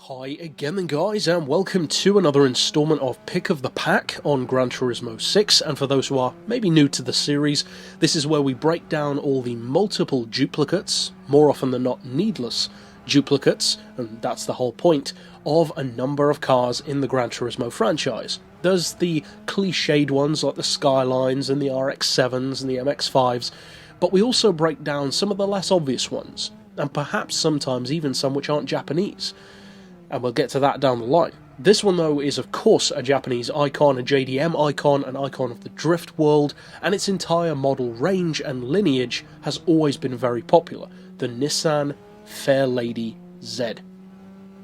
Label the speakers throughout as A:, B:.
A: Hi again then guys, and welcome to another installment of Pick of the Pack on Gran Turismo 6, and for those who are maybe new to the series, this is where we break down all the multiple duplicates, more often than not needless duplicates, and that's the whole point, of a number of cars in the Gran Turismo franchise. There's the cliched ones like the Skylines and the RX-7s and the MX-5s, but we also break down some of the less obvious ones, and perhaps sometimes even some which aren't Japanese. And we'll get to that down the line. This one though is of course a Japanese icon, a JDM icon, an icon of the drift world, and its entire model range and lineage has always been very popular, the Nissan Fairlady Z.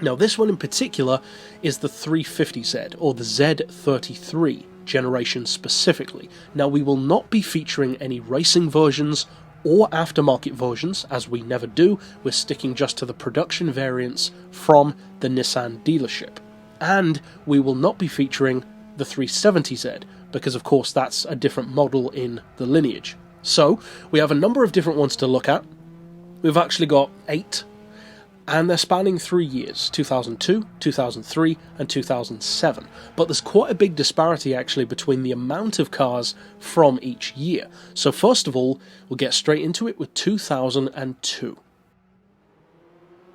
A: Now this one in particular is the 350Z, or the Z33 generation specifically. Now we will not be featuring any racing versions or aftermarket versions, as we never do. We're sticking just to the production variants from the Nissan dealership. And we will not be featuring the 370Z, because of course that's a different model in the lineage. So, we have a number of different ones to look at. We've actually got 8, and they're spanning 3 years, 2002, 2003 and 2007. But there's quite a big disparity actually between the amount of cars from each year. So first of all, we'll get straight into it with 2002.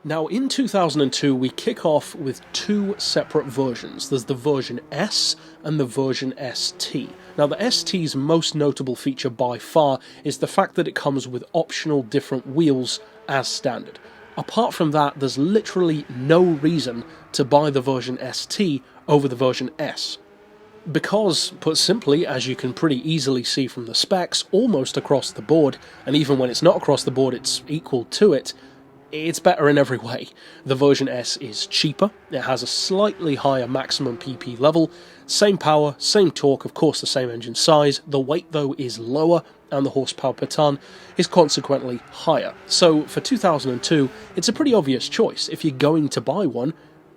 A: Now in 2002 we kick off with 2 separate versions. There's the version S and the version ST. Now the ST's most notable feature by far is the fact that it comes with optional different wheels as standard. Apart from that, there's literally no reason to buy the version ST over the version S. Because, put simply, as you can pretty easily see from the specs, almost across the board, and even when it's not across the board it's equal to it, it's better in every way. The version S is cheaper, it has a slightly higher maximum PP level, same power, same torque, of course the same engine size, the weight though is lower, and the horsepower per ton is consequently higher. So for 2002, it's a pretty obvious choice. If you're going to buy one,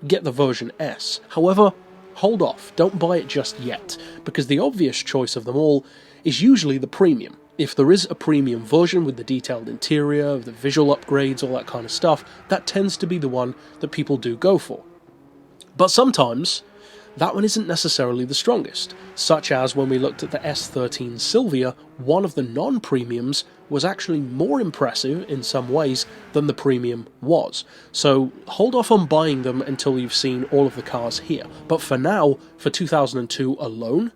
A: get the version S. However, hold off, don't buy it just yet, because the obvious choice of them all is usually the premium. If there is a premium version with the detailed interior, the visual upgrades, all that kind of stuff, that tends to be the one that people do go for. But sometimes, that one isn't necessarily the strongest, such as when we looked at the S13 Silvia, one of the non-premiums was actually more impressive in some ways than the premium was. So hold off on buying them until you've seen all of the cars here. But for now, for 2002 alone,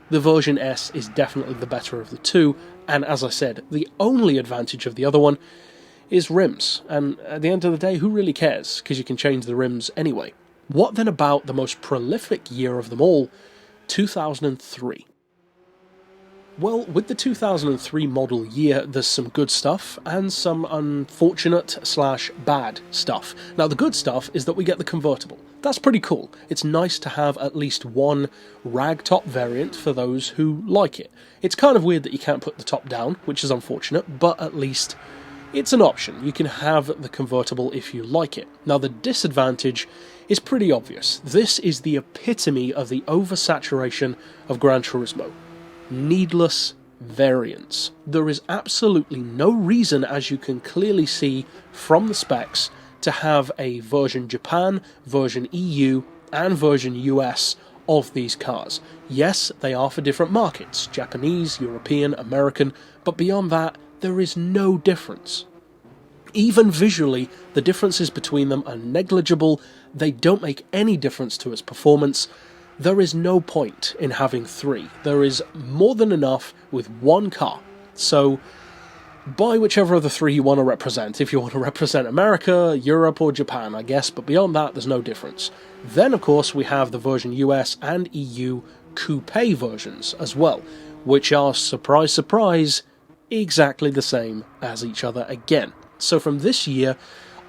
A: the version S is definitely the better of the two, and as I said, the only advantage of the other one is rims, and at the end of the day, who really cares, because you can change the rims anyway. What then about the most prolific year of them all, 2003? Well, with the 2003 model year, there's some good stuff and some unfortunate/bad stuff. Now, the good stuff is that we get the convertible. That's pretty cool. It's nice to have at least one ragtop variant for those who like it. It's kind of weird that you can't put the top down, which is unfortunate, but at least it's an option. You can have the convertible if you like it. Now, the disadvantage is pretty obvious. This is the epitome of the oversaturation of Gran Turismo. Needless variants. There is absolutely no reason, as you can clearly see from the specs, to have a version Japan, version EU, and version US of these cars. Yes, they are for different markets, Japanese, European, American, but beyond that, there is no difference. Even visually, the differences between them are negligible, they don't make any difference to its performance. There is no point in having 3. There is more than enough with one car. So, buy whichever of the 3 you want to represent. If you want to represent America, Europe, or Japan, I guess, but beyond that, there's no difference. Then, of course, we have the version US and EU coupe versions as well, which are, surprise, surprise, exactly the same as each other again. So from this year,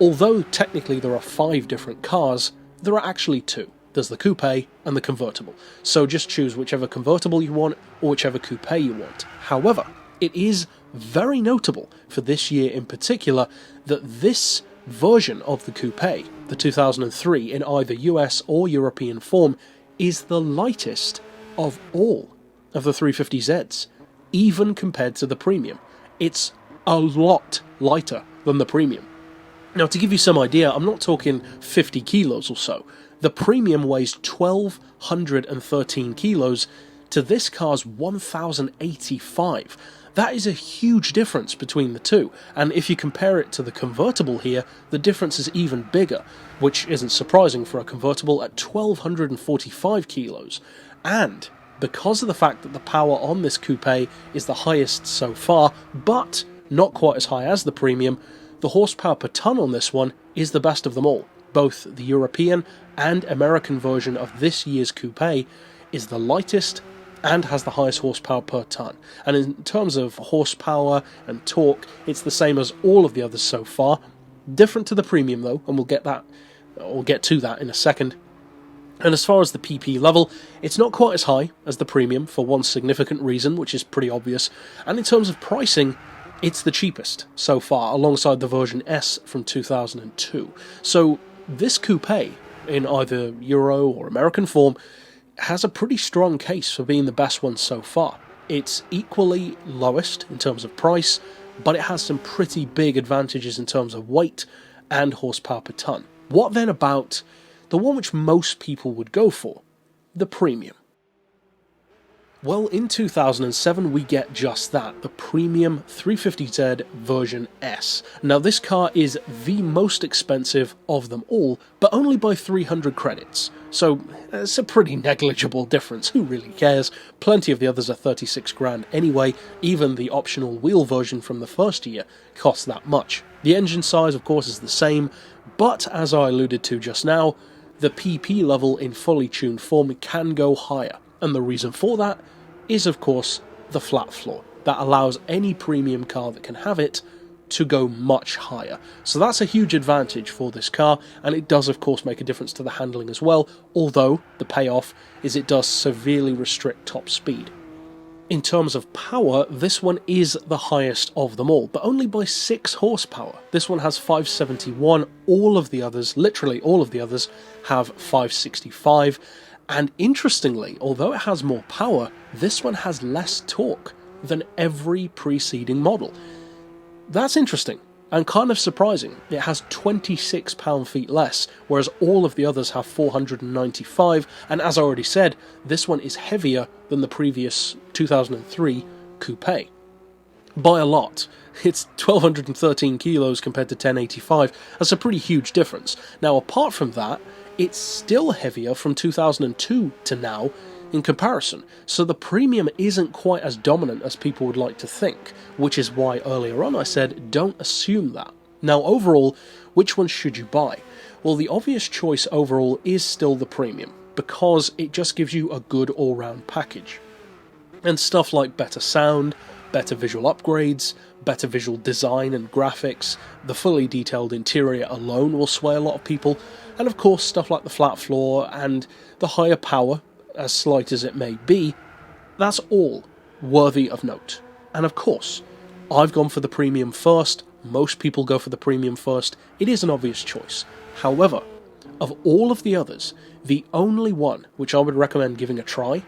A: although technically there are 5 different cars, there are actually 2. There's the coupe and the convertible. So just choose whichever convertible you want or whichever coupe you want. However, it is very notable for this year in particular that this version of the coupe, the 2003, in either US or European form, is the lightest of all of the 350Zs, even compared to the premium. It's a lot lighter than the premium. Now, to give you some idea, I'm not talking 50 kilos or so. The premium weighs 1,213 kilos to this car's 1,085. That is a huge difference between the two, and if you compare it to the convertible here, the difference is even bigger, which isn't surprising for a convertible at 1,245 kilos. And because of the fact that the power on this coupe is the highest so far, but not quite as high as the premium, the horsepower per ton on this one is the best of them all. Both the European and American version of this year's coupe is the lightest and has the highest horsepower per ton. And in terms of horsepower and torque, it's the same as all of the others so far. Different to the premium though, and we'll get to that in a second. And as far as the PP level, it's not quite as high as the premium for one significant reason, which is pretty obvious. And in terms of pricing, it's the cheapest so far, alongside the version S from 2002. So this coupe, in either Euro or American form, has a pretty strong case for being the best one so far. It's equally lowest in terms of price, but it has some pretty big advantages in terms of weight and horsepower per ton. What then about the one which most people would go for, the premium? Well, in 2007 we get just that, the premium 350Z version S. Now this car is the most expensive of them all, but only by 300 credits. So it's a pretty negligible difference, who really cares? Plenty of the others are 36 grand anyway, even the optional wheel version from the first year costs that much. The engine size of course is the same, but as I alluded to just now, the PP level in fully tuned form can go higher. And the reason for that is, of course, the flat floor. That allows any premium car that can have it to go much higher. So that's a huge advantage for this car, and it does, of course, make a difference to the handling as well, although the payoff is it does severely restrict top speed. In terms of power, this one is the highest of them all, but only by 6 horsepower. This one has 571, all of the others, literally all of the others, have 565, and interestingly, although it has more power, this one has less torque than every preceding model. That's interesting, and kind of surprising. It has 26 pound-feet less, whereas all of the others have 495, and as I already said, this one is heavier than the previous 2003 coupe. By a lot. It's 1,213 kilos compared to 1085. That's a pretty huge difference. Now, apart from that, it's still heavier from 2002 to now in comparison, so the premium isn't quite as dominant as people would like to think, which is why earlier on I said don't assume that. Now overall, which one should you buy? Well, the obvious choice overall is still the premium, because it just gives you a good all-round package. And stuff like better sound, better visual upgrades, better visual design and graphics, the fully detailed interior alone will sway a lot of people, and of course stuff like the flat floor and the higher power, as slight as it may be, that's all worthy of note. And of course, I've gone for the premium first, most people go for the premium first, it is an obvious choice. However, of all of the others, the only one which I would recommend giving a try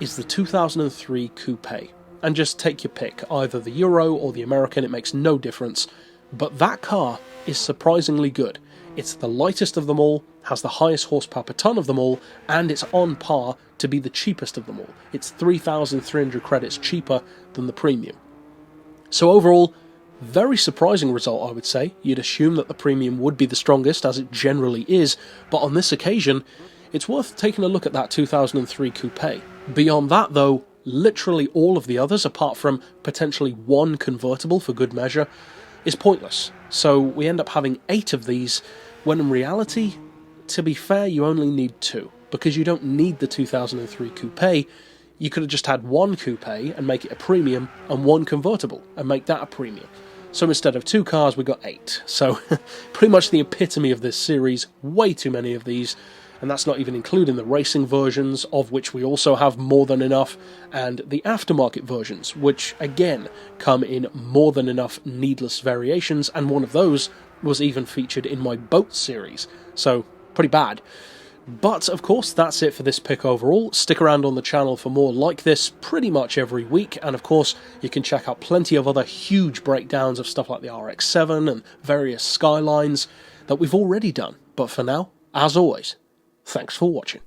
A: is the 2003 coupe. And just take your pick, either the Euro or the American, it makes no difference, but that car is surprisingly good. It's the lightest of them all, has the highest horsepower per ton of them all, and it's on par to be the cheapest of them all. It's 3,300 credits cheaper than the premium. So overall, very surprising result, I would say. You'd assume that the premium would be the strongest, as it generally is, but on this occasion, it's worth taking a look at that 2003 coupe. Beyond that though, literally all of the others, apart from potentially one convertible for good measure, is pointless. So we end up having 8 of these, when in reality, to be fair, you only need 2, because you don't need the 2003 coupe. You could have just had one coupe and make it a premium, and one convertible and make that a premium. So instead of 2 cars, we got 8. So pretty much the epitome of this series, way too many of these, and that's not even including the racing versions, of which we also have more than enough, and the aftermarket versions, which again come in more than enough needless variations, and one of those was even featured in my boat series, so pretty bad. But of course, that's it for this pick overall. Stick around on the channel for more like this pretty much every week, and of course you can check out plenty of other huge breakdowns of stuff like the RX-7 and various Skylines that we've already done. But for now, as always, thanks for watching.